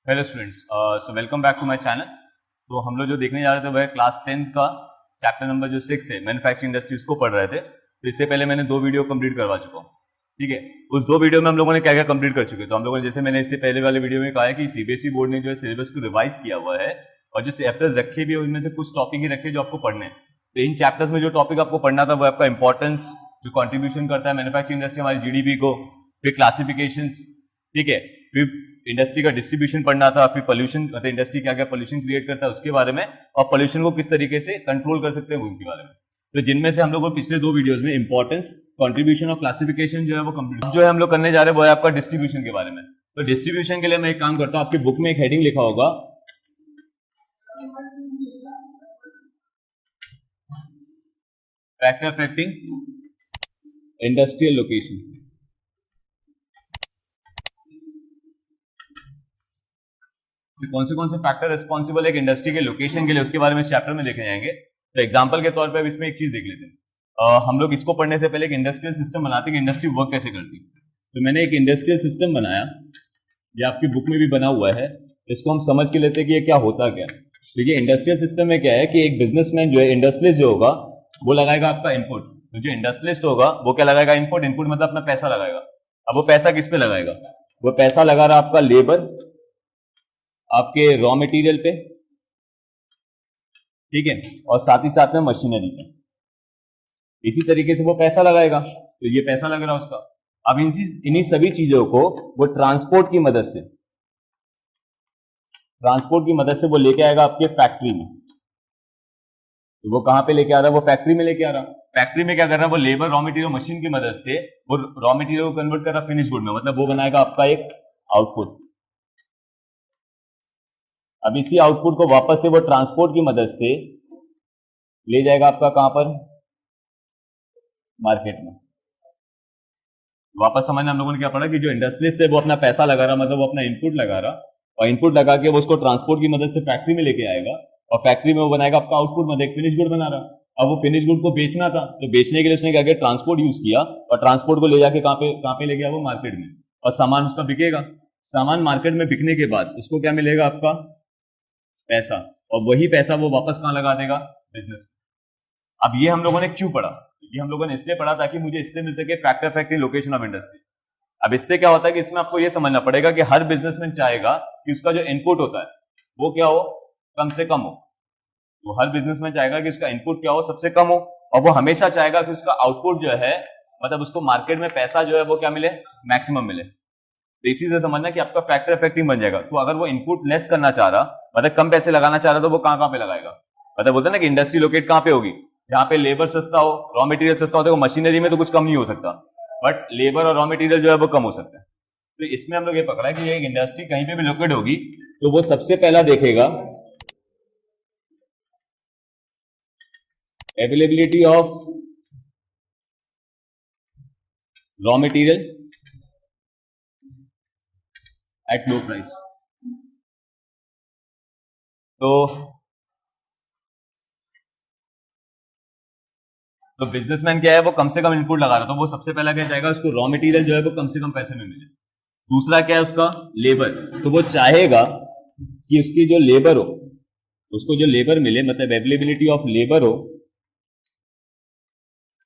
Hello students, so welcome back to my channel. तो हम लोग जो देखने जा रहे थे वह क्लास 10th का चैप्टर नंबर जो 6 है मैन्युफैक्चरिंग इंडस्ट्री, उसको पढ़ रहे थे। तो इससे पहले मैंने 2 वीडियो कंप्लीट करवा चुका हूँ। ठीक है, उस 2 वीडियो में हम लोगों ने क्या क्या कंप्लीट कर चुके। तो हम लोगों ने, जैसे मैंने इससे पहले वाले वीडियो में कहा है कि सीबीएसई बोर्ड ने जो है सिलेबस को रिवाइज किया हुआ है और जो चैप्टर्स रखे भी है उनमें से कुछ टॉपिक ही रखे जो आपको पढ़ने हैं। तो इन चैप्टर्स में जो टॉपिक आपको पढ़ना था वो आपका इंपॉर्टेंस, जो कॉन्ट्रीब्यूशन करता है मैन्युफैक्चरिंग इंडस्ट्री हमारी जीडीपी को, फिर क्लासिफिकेशंस, ठीक है, फिर इंडस्ट्री का डिस्ट्रीब्यूशन पढ़ना था, फिर पोल्यूशन, मतलब इंडस्ट्री क्या क्या पोल्यूशन क्रिएट करता है उसके बारे में, और पोल्यूशन को किस तरीके से कंट्रोल कर सकते हैं उनके बारे में। तो जिनमें से हम लोग को पिछले 2 वीडियोस में इंपॉर्टेंस, कंट्रीब्यूशन और क्लासिफिकेशन जो है वो कंप्लीट। अब जो है हम लोग करने जा रहे हैं वो है आपका डिस्ट्रीब्यूशन के बारे में। तो डिस्ट्रीब्यूशन के लिए मैं एक काम करता हूं, आपकी बुक में एक हेडिंग लिखा होगा फैक्टर अफेक्टिंग इंडस्ट्रियल लोकेशन। कौन से फैक्टर रिस्पॉन्सिबल है एक इंडस्ट्री के लोकेशन के लिए, उसके बारे में इस चैप्टर में देखे जाएंगे। तो एग्जांपल के तौर पे अब इसमें एक चीज देख लेते हैं। हम लोग इसको पढ़ने से पहले एक इंडस्ट्रियल सिस्टम बनाते हैं कि इंडस्ट्री वर्क कैसे करती है। तो मैंने एक इंडस्ट्रियल सिस्टम बनाया, ये आपकी बुक में भी बना हुआ है। इसको हम समझ के लेते हैं कि ये क्या होता क्या है। तो ये इंडस्ट्रियल सिस्टम में क्या है कि एक बिजनेसमैन जो है, इंडस्ट्रियलिस्ट जो होगा, वो लगाएगा आपका इनपुट। तो जो इंडस्ट्रियलिस्ट होगा वो क्या लगाएगा? इनपुट। इनपुट मतलब अपना पैसा लगाएगा। अब वो पैसा किस पे लगाएगा? वो पैसा लगा रहा आपका लेबर, आपके रॉ मटेरियल पे, ठीक है, और साथ ही साथ में मशीनरी पे। इसी तरीके से वो पैसा लगाएगा। तो ये पैसा लग रहा है उसका। अब इन्हीं सभी चीजों को वो ट्रांसपोर्ट की मदद से वो लेके आएगा आपके फैक्ट्री में। तो वो कहां पे लेके आ रहा है? वो फैक्ट्री में लेके आ रहा है। फैक्ट्री में क्या कर रहा है? वो लेबर, रॉ मटेरियल, मशीन की मदद से वो रॉ मटेरियल को कन्वर्ट कर रहा है फिनिश गुड में, मतलब वो बनाएगा आपका एक आउटपुट। अब इसी आउटपुट को वापस से वो ट्रांसपोर्ट की मदद से ले जाएगा आपका कहां पर? मार्केट में। वापस समझना, हम लोगों ने क्या पढ़ा कि जो इंडस्ट्रियलिस्ट है वो अपना पैसा लगा रहा, मतलब वो अपना इनपुट लगा रहा, और इनपुट लगा के वो उसको ट्रांसपोर्ट की मदद से फैक्ट्री में लेके आएगा, और फैक्ट्री में वो बनाएगा आपका आउटपुट, मतलब एक फिनिश गुड बना रहा। अब वो फिनिश गुड को बेचना था, तो बेचने के लिए उसने क्या किया? ट्रांसपोर्ट यूज किया, और ट्रांसपोर्ट को ले जाके कहां पे ले गया? वो मार्केट में। और सामान उसका बिकेगा। सामान मार्केट में बिकने के बाद उसको क्या मिलेगा? आपका पैसा। और वही पैसा वो वापस कहां लगा देगा? बिजनेस। अब ये हम लोगों ने क्यों पढ़ा? ये हम लोगों ने इसलिए पढ़ा ताकि मुझे इससे मिल सके factor affecting location of industry. अब इससे क्या होता है कि इसमें आपको ये समझना पड़ेगा कि हर बिजनेसमैन चाहेगा कि उसका जो इनपुट होता है वो क्या हो? कम से कम हो। तो हर बिजनेसमैन चाहेगा कि उसका इनपुट क्या हो? सबसे कम हो। और वो हमेशा चाहेगा कि उसका आउटपुट जो है, मतलब उसको मार्केट में पैसा जो है वो क्या मिले? मैक्सिमम मिले। तो इसी से समझना कि आपका फैक्टर इफेक्टिव बन जाएगा। तो अगर वो इनपुट लेस करना चाह रहा, मतलब कम पैसे लगाना चाह रहा, तो वो कहां पे लगाएगा? मतलब बोलते हैं ना कि इंडस्ट्री लोकेट कहां पे होगी? जहां पे लेबर सस्ता हो, रॉ मटेरियल सस्ता हो। देखो मशीनरी में तो कुछ कम नहीं हो सकता, बट लेबर और रॉ मटेरियल जो है वो कम हो सकता है। तो इसमें हम लोग ये पकड़ा कि एक इंडस्ट्री कहीं पे भी लोकेट होगी तो वो सबसे पहला देखेगा availability of raw material at low price. तो बिजनेसमैन क्या है? वो कम से कम इनपुट लगा रहा, तो वो सबसे पहला क्या चाहेगा? उसको रॉ मटेरियल जो है वो कम से कम पैसे में मिले। दूसरा क्या है उसका? लेबर। तो वो चाहेगा कि उसकी जो लेबर हो, उसको जो लेबर मिले, मतलब अवेलेबिलिटी ऑफ लेबर हो,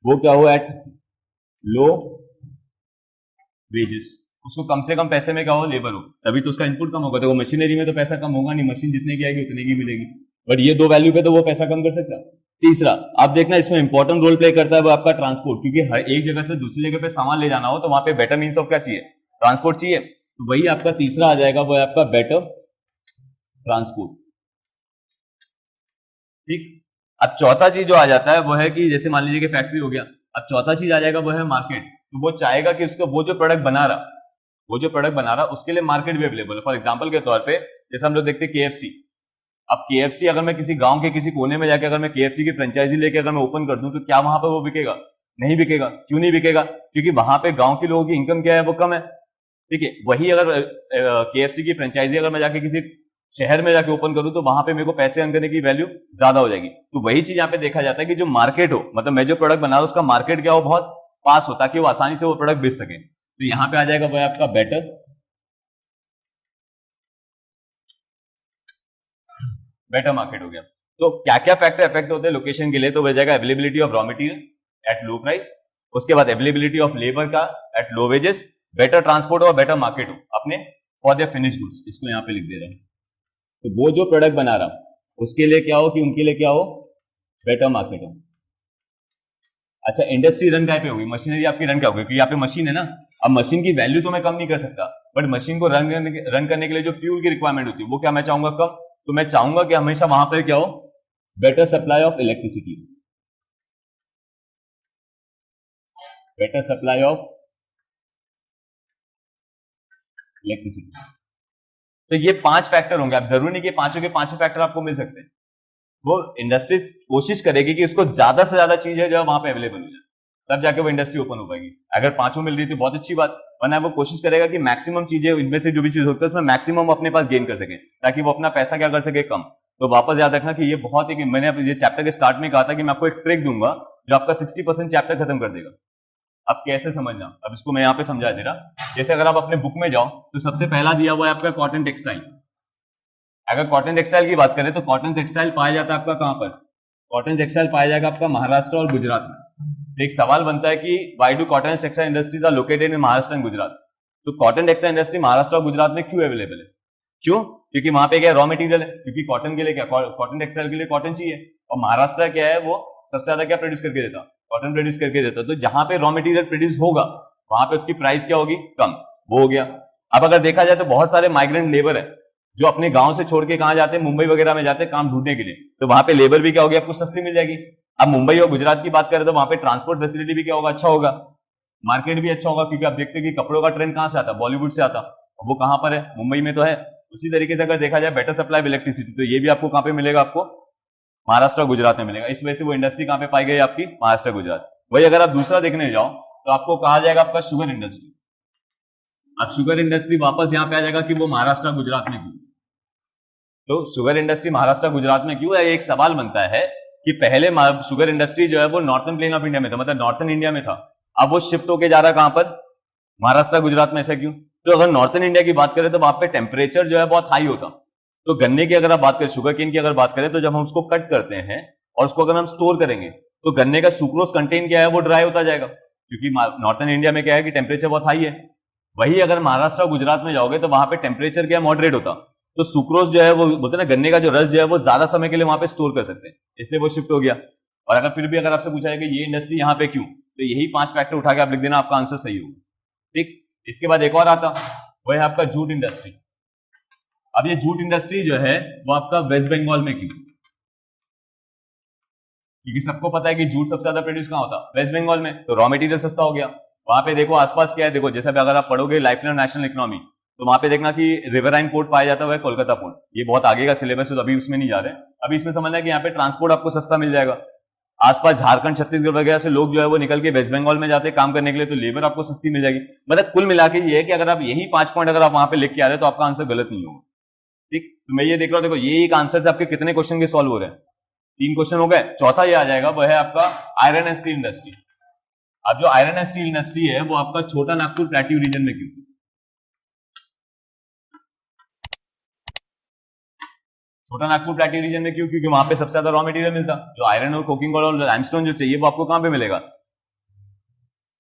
वो क्या हो? At low wages. उसको कम से कम पैसे में क्या हो? लेबर हो, तभी तो उसका इनपुट कम होगा। तो वो मशीनरी में तो पैसा कम होगा नहीं, मशीन जितने की आएगी उतने की मिलेगी, बट ये 2 वैल्यू पे तो वो पैसा कम कर सकता है। तीसरा, आप देखना इसमें इंपॉर्टेंट रोल प्ले करता है वो आपका ट्रांसपोर्ट, क्योंकि हर एक जगह से दूसरी जगह पे सामान ले जाना हो तो वहां पे बेटर मीन्स ऑफ क्या चाहिए? ट्रांसपोर्ट चाहिए। तो वही आपका तीसरा आ जाएगा, वो है आपका बेटर ट्रांसपोर्ट। ठीक। अब चौथा चीज जो आ जाता है वो है कि जैसे मान लीजिए कि फैक्ट्री हो गया, अब चौथा चीज आ जाएगा वो है मार्केट। तो वो चाहेगा कि उसका वो जो प्रोडक्ट बना रहा उसके लिए मार्केट भी अवेलेबल है। फॉर एग्जांपल के तौर पे जैसे हम लोग देखते हैं केएफसी। अब केएफसी अगर मैं किसी गांव के किसी कोने में जाकर अगर मैं केएफसी की फ्रेंचाइजी लेके अगर मैं ओपन कर दूं तो क्या वहां पर वो बिकेगा? नहीं बिकेगा। क्यों नहीं बिकेगा? क्योंकि वहां पे गांव के लोगों की इनकम क्या है? वो कम है। ठीक है। वही अगर केएफसी की फ्रेंचाइजी अगर मैं जाके किसी शहर में जाके ओपन करूं तो वहां पे मेरे को पैसे अर्न करने की वैल्यू ज्यादा हो जाएगी। तो वही चीज यहाँ पे देखा जाता है कि जो मार्केट हो, मतलब मैं जो प्रोडक्ट बना रहा हूं उसका मार्केट क्या हो? बहुत पास हो, ताकि वो आसानी से वो प्रोडक्ट बेच सके। तो यहाँ पे आ जाएगा वो आपका बेटर बेटर मार्केट हो गया। तो क्या क्या फैक्टर इफेक्ट होते हैं लोकेशन के लिए, तो वह जाएगा availability of raw material at low price, उसके बाद अवेलेबिलिटी ऑफ लेबर का at low wages, better transport और बेटर मार्केट हो अपने फॉर देयर फिनिश गुड्स, इसको यहाँ पे लिख दे रहे हैं। तो वो जो प्रोडक्ट बना रहा उसके लिए क्या हो कि उनके लिए क्या हो, बेटर मार्केट हो। अच्छा, इंडस्ट्री रन क्या पे होगी, मशीनरी आपकी रन क्या होगी, क्योंकि यहाँ पे मशीन है ना। अब मशीन की वैल्यू तो मैं कम नहीं कर सकता, बट मशीन को रन करने के लिए जो फ्यूल की रिक्वायरमेंट होती है वो क्या मैं चाहूंगा कम। तो मैं चाहूंगा कि हमेशा वहां पर क्या हो, better supply of electricity, better supply of electricity. तो ये 5 फैक्टर होंगे। आप जरूरी नहीं कि पांचों के पांचों फैक्टर आपको मिल सकते हैं, वो इंडस्ट्री कोशिश करेगी कि इसको ज्यादा से ज्यादा चीजें जो वहां पे अवेलेबल हो जाए, तब जाके वो इंडस्ट्री ओपन हो पाएगी। अगर पांचों मिल रही तो बहुत अच्छी बात, वरना वो कोशिश करेगा कि मैक्सिमम चीजें इनमें से जो भी चीज होती है उसमें मैक्सिमम अपने पास गेन कर सके, ताकि वो अपना पैसा क्या कर सके, कम। तो वापस याद रखना कि ये बहुत ही, मैंने ये चैप्टर के स्टार्ट में कहा था कि मैं आपको एक ट्रिक दूंगा जो आपका 60% चैप्टर खत्म कर देगा। अब कैसे समझना, अब इसको मैं यहाँ पे समझा दे रहा। जैसे अगर आप अपने बुक में जाओ तो सबसे पहला दिया हुआ है आपका कॉटन टेक्सटाइल। अगर कॉटन टेक्सटाइल की बात करें तो कॉटन टेक्सटाइल पाया जाता है आपका कहां पर, कॉटन टेक्सटाइल पाया जाएगा आपका महाराष्ट्र और गुजरात में। तो एक सवाल बनता है कि why do cotton textile industries are located in Maharashtra and Gujarat. तो कॉटन टेक्सटाइल इंडस्ट्री महाराष्ट्र और गुजरात में क्यों अवेलेबल है, क्यों, क्योंकि वहां पे क्या रॉ मटेरियल है, क्योंकि कॉटन के लिए क्या, कॉटन टेक्सटाइल के लिए कॉटन चाहिए, और महाराष्ट्र क्या है वो सबसे ज्यादा क्या प्रोड्यूस करके देता, कॉटन प्रोड्यूस करके देता। तो जहां पे रॉ मटेरियल प्रोड्यूस होगा वहां पे उसकी प्राइस क्या होगी, कम, वो हो गया। अब अगर देखा जाए तो बहुत सारे माइग्रेंट लेबर है जो अपने गांव से छोड़ के कहां जाते हैं, मुंबई वगैरह में जाते हैं काम ढूंढने के लिए, तो वहां पे लेबर भी क्या होगी, आपको सस्ती मिल जाएगी। अब मुंबई और गुजरात की बात करें तो वहां पे ट्रांसपोर्ट फैसिलिटी भी क्या होगा, अच्छा होगा, मार्केट भी अच्छा होगा, क्योंकि आप देखते हैं कि कपड़ों का ट्रेंड कहां से आता है, बॉलीवुड से आता, वो कहां पर है, मुंबई में तो है। उसी तरीके से अगर देखा जाए बेटर सप्लाई ऑफ इलेक्ट्रिसिटी, तो ये भी आपको कहां पे मिलेगा, आपको महाराष्ट्र और गुजरात में मिलेगा। इस वजह से वो इंडस्ट्री कहां पे पाई गई आपकी, महाराष्ट्र गुजरात। वही अगर आप दूसरा देखने जाओ तो आपको कहा जाएगा आपका शुगर इंडस्ट्री। अब शुगर इंडस्ट्री वापस यहां पे आ जाएगा कि वो महाराष्ट्र गुजरात में क्यों। तो शुगर इंडस्ट्री महाराष्ट्र गुजरात में क्यों है, एक सवाल बनता है कि पहले शुगर इंडस्ट्री जो है वो नॉर्थन प्लेन ऑफ इंडिया में था, मतलब नॉर्थन इंडिया में था, अब वो शिफ्ट होके जा रहा है कहां पर, महाराष्ट्र गुजरात में। ऐसा क्यों, तो अगर नॉर्थन इंडिया की बात करें तो वहां पे टेम्परेचर जो है बहुत हाई होता। तो गन्ने की अगर आप बात करें, शुगर केन की अगर बात करें, तो जब हम उसको कट करते हैं और उसको अगर हम स्टोर करेंगे तो गन्ने का सुक्रोज कंटेंट क्या है, वो ड्राई होता जाएगा, क्योंकि नॉर्थन इंडिया में क्या है कि टेम्परेचर बहुत हाई है। वही अगर महाराष्ट्र और गुजरात में जाओगे तो वहां पे टेम्परेचर क्या मॉडरेट होता, तो सुक्रोज जो है वो बोलते हैं ना, गन्ने का जो रस जो है वो ज्यादा समय के लिए वहां पे स्टोर कर सकते हैं, इसलिए वो शिफ्ट हो गया। और अगर फिर भी अगर आपसे पूछा जाए कि ये इंडस्ट्री यहाँ पे क्यों, तो यही 5 फैक्टर उठा के आप लिख देना, आपका आंसर सही होगा। ठीक, इसके बाद एक और आता, वो है आपका जूट इंडस्ट्री। अब ये जूट इंडस्ट्री जो है वो आपका वेस्ट बंगाल में क्यों, क्योंकि सबको पता है कि जूट सबसे ज्यादा प्रोड्यूस कहां होता, वेस्ट बंगाल में, तो रॉ मटेरियल सस्ता हो गया। वहां पे देखो आसपास क्या है, देखो जैसे अगर आप पढ़ोगे लाइफलाइन नेशनल इकोनॉमी, तो वहां पे देखना कि रिवरराइन पोर्ट पाया जाता है कोलकाता पोर्ट, ये बहुत आगे का सिलेबस है तो अभी उसमें नहीं जा रहे। अभी इसमें समझना है कि यहाँ पे ट्रांसपोर्ट आपको सस्ता मिल जाएगा। आसपास झारखंड छत्तीसगढ़ वगैरह से लोग जो है वो निकल के वेस्ट बंगाल में जाते हैं काम करने के लिए, तो लेबर आपको सस्ती मिल जाएगी। मतलब कुल मिला के ये है कि अगर आप यही 5 पॉइंट अगर आप वहां पे लिख के आ रहे हैं तो आपका आंसर गलत नहीं होगा। ठीक, तो मैं ये देख रहा हूं, देखो ये एक आंसर से आपके कितने क्वेश्चन के सॉल्व हो रहे हैं, 3 क्वेश्चन हो गए। चौथा ये आ जाएगा, वह है आपका आयरन एंड स्टील इंडस्ट्री। अब जो आयरन एंड स्टील इंडस्ट्री है वो आपका छोटा नागपुर प्लेट्यू रीजन में क्यों, छोटा नागपुर प्लेट्यू रीजन में क्यों, क्योंकि वहां पे सबसे ज्यादा रॉ मटेरियल मिलता, जो आयरन और कोकिंग और लाइमस्टोन जो चाहिए वो आपको कहां पे मिलेगा,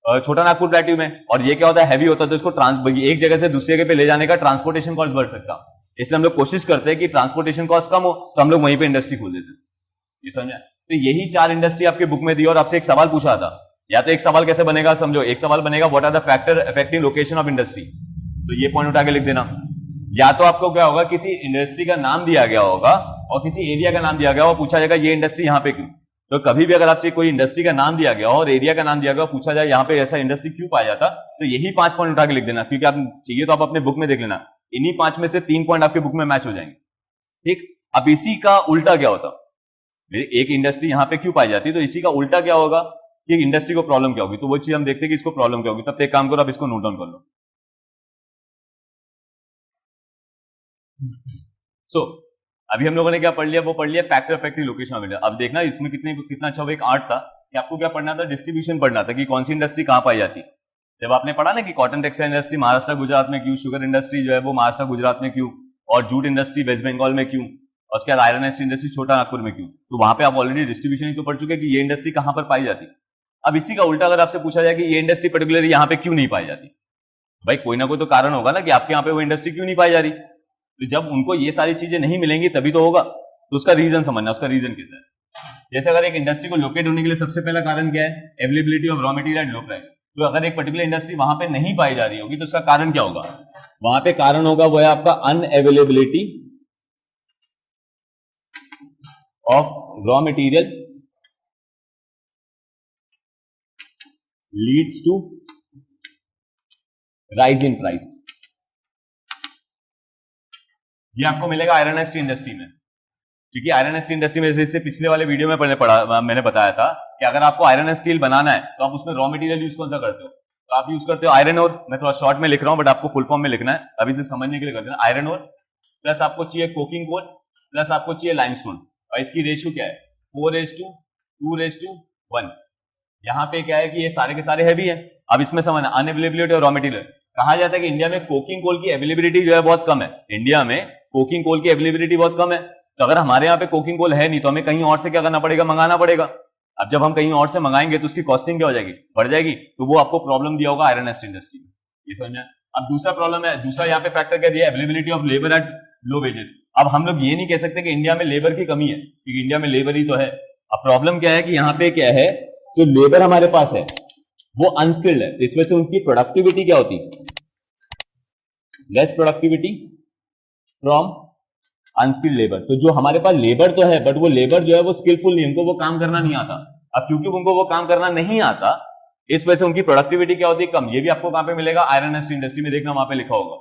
छोटा नागपुर प्लेट्यू में। और ये क्या होता है, हैवी होता है, तो इसको एक जगह से दूसरी जगह पे ले जाने का ट्रांसपोर्टेशन कॉस्ट बढ़ सकता, इसलिए हम लोग कोशिश करते हैं कि ट्रांसपोर्टेशन कॉस्ट कम हो, तो हम लोग वहीं पे इंडस्ट्री खोल देते हैं। ये समझा, तो यही 4 इंडस्ट्री आपके बुक में दी और आपसे एक सवाल पूछा था, या तो एक सवाल कैसे बनेगा समझो, एक सवाल बनेगा what are the factor affecting location of industry, तो ये पॉइंट उठा के लिख देना। या तो आपको क्या होगा, किसी इंडस्ट्री का नाम दिया गया होगा और किसी एरिया का नाम दिया गया और पूछा जाएगा ये इंडस्ट्री यहाँ पे क्यों। तो कभी भी अगर आपसे कोई इंडस्ट्री का नाम दिया गया और एरिया का नाम दिया गया, पूछा जाए यहाँ पे ऐसा इंडस्ट्री क्यों पाया जाता, तो यही 5 पॉइंट उठा के लिख देना, क्योंकि आप चाहिए तो आप अपने बुक में देख लेना, इन्हीं 5 में से 3 पॉइंट आपके बुक में मैच हो जाएंगे। ठीक, अब इसी का उल्टा क्या होता, एक इंडस्ट्री यहाँ पे क्यों पाई जाती है, तो इसी का उल्टा क्या होगा कि इंडस्ट्री को प्रॉब्लम क्या होगी, तो वो चीज हम देखते हैं कि इसको प्रॉब्लम क्या होगी। तब एक काम करो, आप इसको नोट डाउन कर लो। सो अभी हम लोगों ने क्या पढ़ लिया, वो पढ़ लिया factor affecting location of India. अब देखना इसमें कितना अच्छा एक आर्ट था कि आपको क्या पढ़ना था, डिस्ट्रीब्यूशन पढ़ना था कि कौन सी इंडस्ट्री कहां पाई जाती है। जब आपने पढ़ा ना कि cotton textile industry Maharashtra Gujarat में क्यों, शुगर इंडस्ट्री जो है वो महाराष्ट्र गुजरात में क्यों, और जूट इंडस्ट्री वेस्ट बंगाल में क्यों, और उसके बाद आयरन एंड स्टील इंडस्ट्री छोटा नागपुर में क्यों? तो वहां पे आप ऑलरेडी डिस्ट्रीब्यूशन तो पढ़ चुके हैं कि ये इंडस्ट्री कहां पर पाई जाती है। अब इसी का उल्टा अगर आपसे पूछा जाए कि ये इंडस्ट्री पर्टिकुलरली यहाँ पे क्यों नहीं पाई जाती, भाई कोई ना कोई तो कारण होगा ना कि आपके यहाँ पे वो इंडस्ट्री क्यों नहीं पाई जा रही। तो जब उनको ये सारी चीजें नहीं मिलेंगी तभी तो होगा, तो उसका रीजन समझना, उसका रीजन कैसा है। जैसे अगर एक इंडस्ट्री को लोकेट होने के लिए सबसे पहला कारण क्या है? Availability of raw material at low price. तो अगर एक पर्टिकुलर इंडस्ट्री वहां पे नहीं पाई जा रही होगी तो उसका कारण क्या होगा? वहां पे कारण होगा वो है आपका unavailability of raw material leads to rise in price. ये आपको मिलेगा आयरन एंड स्टील इंडस्ट्री में, क्योंकि आयरन एंड स्टील इंडस्ट्री में जैसे पिछले वाले वीडियो में मैंने बताया था कि अगर आपको आयरन एंड स्टील बनाना है तो आप उसमें रॉ मटेरियल यूज कौन सा करते हो? तो आप यूज करते हो आयरन और, मैं थोड़ा शॉर्ट में लिख रहा हूं बट आपको फुल फॉर्म में लिखना है, अभी सिर्फ समझने के लिए करते हैं। आयरन और प्लस आपको चाहिए कोकिंग कोल प्लस आपको चाहिए लाइमस्टोन, और इसकी रेशियो क्या है? 4:2:1। यहाँ पे क्या है कि ये सारे के सारे हैवी है। अब इसमें समझना अनअवेलेबिलिटी और रॉ मटेरियल। कहा जाता है कि इंडिया में कोकिंग कोल की अवेलेबिलिटी जो है बहुत कम है। इंडिया में कोकिंग कोल की अवेलेबिलिटी बहुत कम है, तो अगर हमारे यहाँ पे कोकिंग कोल है नहीं तो हमें कहीं और से क्या करना पड़ेगा? मंगाना पड़ेगा। अब जब हम कहीं और से मंगाएंगे तो उसकी कॉस्टिंग क्या हो जाएगी? बढ़ जाएगी। तो वो आपको प्रॉब्लम दिया होगा आयरन एंड स्टील इंडस्ट्री में, ये समझना। अब दूसरा प्रॉब्लम है, दूसरा यहाँ पे फैक्टर क्या दिया? Availability of labour at low wages. अब हम लोग ये नहीं कह सकते कि इंडिया में लेबर की कमी है, क्योंकि इंडिया में लेबर ही तो है। अब प्रॉब्लम क्या है कि यहाँ पे क्या है, जो लेबर हमारे पास है वो अनस्किल्ड है, तो इस वजह से उनकी प्रोडक्टिविटी क्या होती? Less productivity from unskilled labour. तो जो हमारे पास लेबर तो है बट वो लेबर जो है वो स्किलफुल नहीं, उनको वो काम करना नहीं आता। अब क्योंकि उनको वो काम करना नहीं आता इस वजह से उनकी प्रोडक्टिविटी क्या होती है? कम। ये भी आपको कहां पे मिलेगा? आयरन एंड स्टील इंडस्ट्री में। देखना वहां पे लिखा होगा,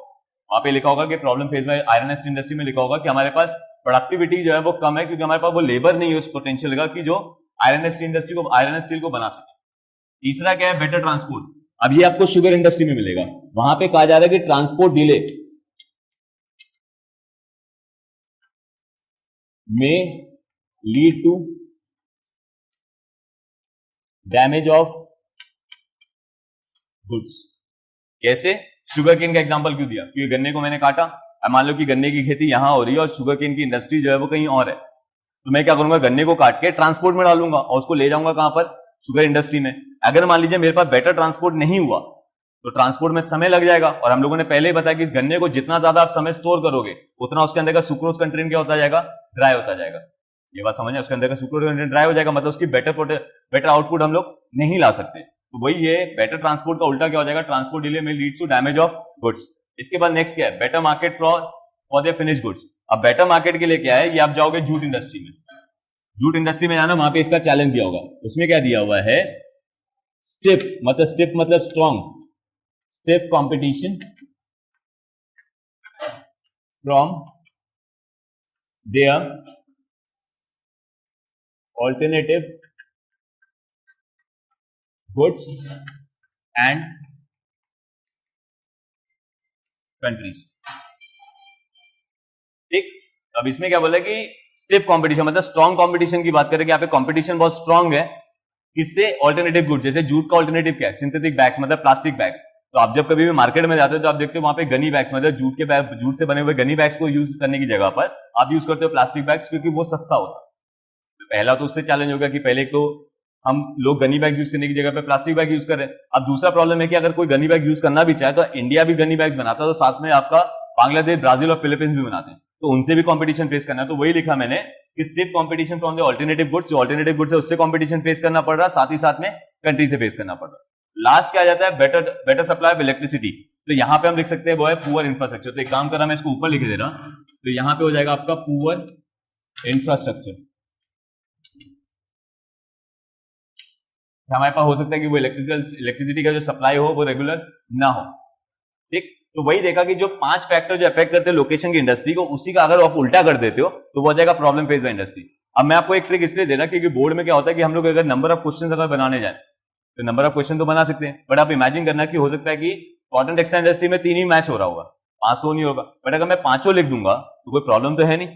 वहां पे लिखा होगा कि problem face by iron and steel industry में लिखा होगा कि हमारे पास प्रोडक्टिविटी जो है वो कम है, क्योंकि हमारे पास वो लेबर नहीं है उस पोटेंशियल का कि जो आयरन एंड स्टील इंडस्ट्री को, आयरन एंड स्टील को बना सके। तीसरा क्या है? Better transport. अब ये आपको शुगर इंडस्ट्री में मिलेगा। वहां पे कहा जा रहा है कि transport delay may lead to damage of goods। कैसे? शुगर केन का एग्जांपल क्यों दिया? क्योंकि गन्ने को मैंने काटा। अब मान लो कि गन्ने की खेती यहां हो रही है और शुगर केन की इंडस्ट्री जो है वो कहीं और है, तो मैं क्या करूंगा? गन्ने को काट के ट्रांसपोर्ट में डालूंगा और उसको ले जाऊंगा कहां पर? शुगर इंडस्ट्री में। अगर मान लीजिए मेरे पास बेटर ट्रांसपोर्ट नहीं हुआ तो ट्रांसपोर्ट में समय लग जाएगा, और हम लोगों ने पहले ही बताया कि गन्ने को जितना ज्यादा आप समय स्टोर करोगे उतना उसके अंदर का सुक्रोज कंटेंट क्या होता जाएगा? ड्राई होता जाएगा। ये बात समझिए, उसके अंदर का सुक्रोज कंटेंट ड्राई हो जाएगा, मतलब उसकी बेटर आउटपुट हम लोग नहीं ला सकते। तो वही ये बेटर ट्रांसपोर्ट का उल्टा क्या हो जाएगा? ट्रांसपोर्ट डिले में lead to damage of goods. इसके बाद नेक्स्ट क्या है? Better market for the finish goods. अब बेटर मार्केट के लिए क्या है? ये आप जाओगे जूट इंडस्ट्री में। जूट इंडस्ट्री में जाना, वहां पे इसका चैलेंज दिया होगा। उसमें क्या दिया हुआ है? स्टिफ मतलब strong, stiff competition from their alternative goods and countries। ठीक, अब इसमें क्या बोला कि स्टिफ कंपटीशन मतलब स्ट्रॉन्ग कंपटीशन की बात करें कि यहाँ पे कंपटीशन बहुत स्ट्रॉन्ग है। किससे? Alternative goods. जैसे जूट का ऑल्टरनेटिव क्या है? सिंथेटिक बैग्स मतलब प्लास्टिक बैग्स। तो आप जब कभी भी मार्केट में जाते हो तो आप देखते हो वहां पे गनी बैग्स मतलब जूट के बैग, जूट से बने हुए गनी बैग्स को यूज करने की जगह पर आप यूज करते हो प्लास्टिक बैग्स, क्योंकि वो सस्ता होता है। तो पहला तो उससे चैलेंज होगा कि पहले तो हम लोग गनी बैग यूज करने की जगह पे प्लास्टिक बैग यूज करें। अब दूसरा प्रॉब्लम है कि अगर कोई गनी बैग यूज करना भी चाहे तो इंडिया भी गनी बैग्स बनाता है, तो साथ में आपका बांग्लादेश, ब्राजील और फिलीपींस भी बनाते हैं, तो उनसे भी कॉम्पिटिशन फेस करना है। तो वही लिखा मैंने कि stiff competition from the alternative goods. जो ऑल्टरनेटिव गुड्स है उससे कॉम्पिटिशन फेस करना पड़ रहा है, साथ ही साथ में कंट्री से फेस करना पड़ रहा है। लास्ट क्या आ जाता है? Better supply of electricity. तो यहां पे हम लिख सकते हैं वो है पुअर इंफ्रास्ट्रक्चर। तो एक काम करा, मैं इसको ऊपर लिख दे रहा, तो यहां पे हो जाएगा आपका पुअर इंफ्रास्ट्रक्चर। हमारे पास हो सकता है कि वो इलेक्ट्रिसिटी का जो सप्लाई हो वो रेगुलर ना हो। ठीक, तो वही देखा कि जो 5 फैक्टर जो अफेक्ट करते हैं लोकेशन की इंडस्ट्री को, उसी का अगर आप उल्टा कर देते हो तो वो हो जाएगा प्रॉब्लम फेस बाय इंडस्ट्री। अब मैं आपको एक ट्रिक इसलिए दे रहा क्योंकि बोर्ड में क्या होता है कि हम लोग अगर नंबर ऑफ क्वेश्चन अगर बनाने जाए तो नंबर ऑफ क्वेश्चन तो बना सकते हैं, बट आप इमेजिन करना कि हो सकता है कि कॉटन टेक्सटाइल इंडस्ट्री में 3 ही मैच हो रहा होगा, 5 तो नहीं होगा। बट अगर मैं 5 लिख दूंगा तो कोई प्रॉब्लम तो है नहीं।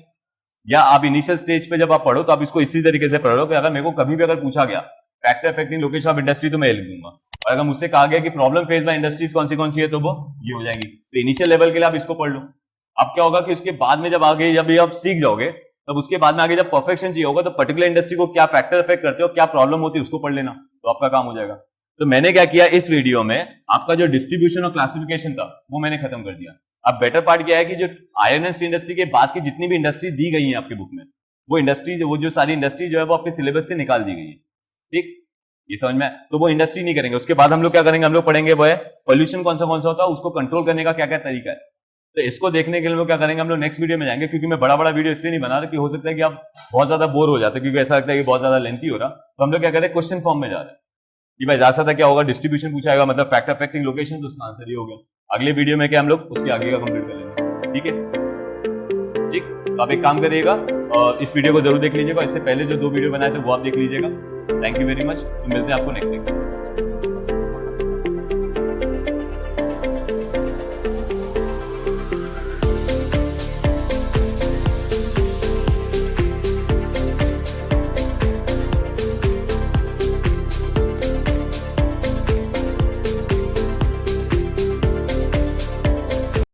या आप इनिशियल स्टेज पे जब आप पढ़ो तो आप इसको इसी तरीके से पढ़ो कि अगर मेरे को कभी भी अगर पूछा गया factor affecting location of industry तो मैं लिख दूंगा, और अगर मुझसे कहा गया कि प्रॉब्लम फेस बाय इंडस्ट्रीज कौन सी है तो वो ये हो जाएंगी। तो इनिशियल लेवल के लिए आप इसको पढ़ लो। अब क्या होगा कि उसके बाद में जब आगे जब ये आप सीख जाओगे तब उसके बाद में आगे जब परफेक्शन चाहिए होगा तो पर्टिकुलर इंडस्ट्री को क्या फैक्टर अफेक्ट करते हो, क्या प्रॉब्लम होती है उसको पढ़ लेना, तो आपका काम हो जाएगा। तो मैंने क्या किया इस वीडियो में, आपका जो डिस्ट्रीब्यूशन और क्लासिफिकेशन था वो मैंने खत्म कर दिया। अब बेटर पार्ट क्या है कि जो आयरन एंड स्टील इंडस्ट्री के बाद की जितनी भी इंडस्ट्री दी गई है आपकी बुक में, वो इंडस्ट्री वो जो सारी इंडस्ट्री जो है वो आपके सिलेबस से निकाल दी गई है। ठीक, ये समझ में? तो वो इंडस्ट्री नहीं करेंगे। उसके बाद हम लोग क्या करेंगे, हम लोग पढ़ेंगे वो है पोल्यूशन कौन सा होता है, उसको कंट्रोल करने का क्या क्या तरीका है। तो इसको देखने के लिए क्या करेंगे, हम लोग नेक्स्ट वीडियो में जाएंगे, क्योंकि मैं बड़ा बड़ा वीडियो इसलिए नहीं बना रहा कि हो सकता है कि आप बहुत ज्यादा बोर हो जाते, क्योंकि ऐसा लगता है कि बहुत ज्यादा लेंथी हो रहा। तो हम लोग क्या करें, क्वेश्चन फॉर्म में जा रहे हैं कि भाई ज्यादा था क्या होगा, डिस्ट्रीब्यूशन पूछाएगा, मतलब फैक्टर अफेक्टिंग लोकेशन, तो उसका आंसर ये हो गया। अगले वीडियो में क्या हम लोग उसके आगे का कंप्लीट कर लेंगे। ठीक है, ठीक। तो आप एक काम करिएगा और इस वीडियो को जरूर देख लीजिएगा। इससे पहले जो 2 वीडियो बनाए थे वो आप देख लीजिएगा। Thank you very much. तो मिलते हैं आपको नेक्स्ट वीक।